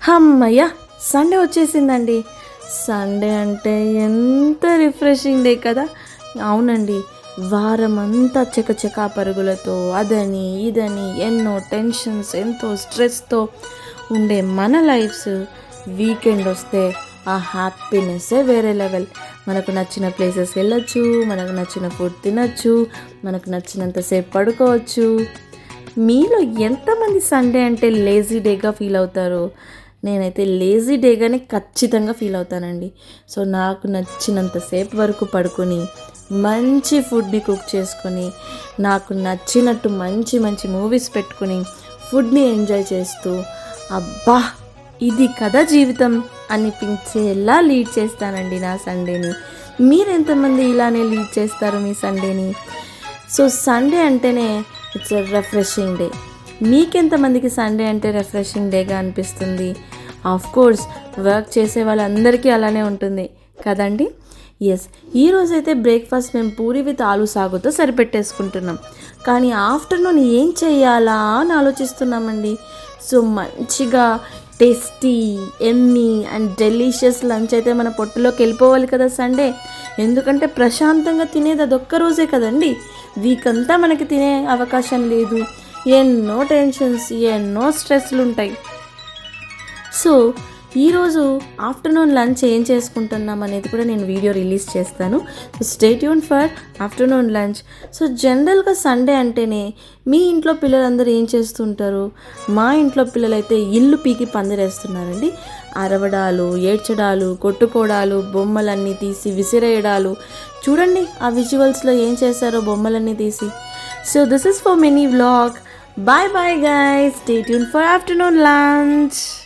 హమ్మయ్య! సండే వచ్చేసిందండి. సండే అంటే ఎంత రిఫ్రెషింగ్ డే కదా! అవునండి. వారమంతా చకచకా పరుగులతో అదని, ఇదని ఎన్నో టెన్షన్స్, ఎంతో స్ట్రెస్‌తో ఉండే మన లైఫ్స్ వీకెండ్ వస్తే ఆ హ్యాపీనెస్సే వేరే లెవెల్. మనకు నచ్చిన ప్లేసెస్ వెళ్ళొచ్చు, మనకు నచ్చిన ఫుడ్ తినొచ్చు, మనకు నచ్చినంత సేపు పడుకోవచ్చు. మీలో ఎంతమంది సండే అంటే లేజీ డేగా ఫీల్ అవుతారు? నేనైతే లేజీ డేగానే ఖచ్చితంగా ఫీల్ అవుతానండి. సో నాకు నచ్చినంత సేపు వరకు పడుకొని మంచి ఫుడ్ని కుక్ చేసుకొని నాకు నచ్చినట్టు మంచి మంచి మూవీస్ పెట్టుకొని ఫుడ్ని ఎంజాయ్ చేస్తూ అబ్బా ఇది కదా జీవితం అనిపించేలా లీడ్ చేస్తానండి నా సండేని. మీరెంతమంది ఇలానే లీడ్ చేస్తారు మీ సండేని? సో సండే అంటేనే ఇట్స్ ఎ రిఫ్రెషింగ్ డే. మీకెంతమందికి సండే అంటే రిఫ్రెషింగ్ డేగా అనిపిస్తుంది? ఆఫ్ కోర్స్ వర్క్ చేసే వాళ్ళందరికీ అలానే ఉంటుంది కదండి. ఎస్, ఈరోజైతే బ్రేక్ఫాస్ట్ మేము పూరి విత్ ఆలు సాగుతో సరిపెట్టేసుకుంటున్నాం. కానీ ఆఫ్టర్నూన్ ఏం చేయాలా అని ఆలోచిస్తున్నామండి. సో మంచిగా tasty Emmy and delicious lunch అయితే మన పొట్టులోకి వెళ్ళిపోవాలి కదా సండే. ఎందుకంటే ప్రశాంతంగా తినేది అదొక్క రోజే కదండి. వీక్ అంతా మనకి తినే అవకాశం లేదు. ఎన్నో టెన్షన్స్, ఎన్నో స్ట్రెస్లు ఉంటాయి. సో ఈరోజు ఆఫ్టర్నూన్ లంచ్ ఏం చేసుకుంటున్నాం అనేది కూడా నేను వీడియో రిలీజ్ చేస్తాను. So stay tune for afternoon lunch. So జనరల్గా సండే అంటేనే మీ ఇంట్లో పిల్లలందరూ ఏం చేస్తుంటారు? మా ఇంట్లో పిల్లలైతే ఇల్లు పీకి పందిరేస్తున్నారండి. అరవడాలు, ఏడ్చడాలు, కొట్టుకోవడాలు, బొమ్మలన్నీ తీసి విసిరేయడాలు. చూడండి ఆ విజువల్స్లో ఏం చేశారో బొమ్మలన్నీ తీసి. So this is for mini vlog. Bye bye guys. Stay tuned for afternoon lunch.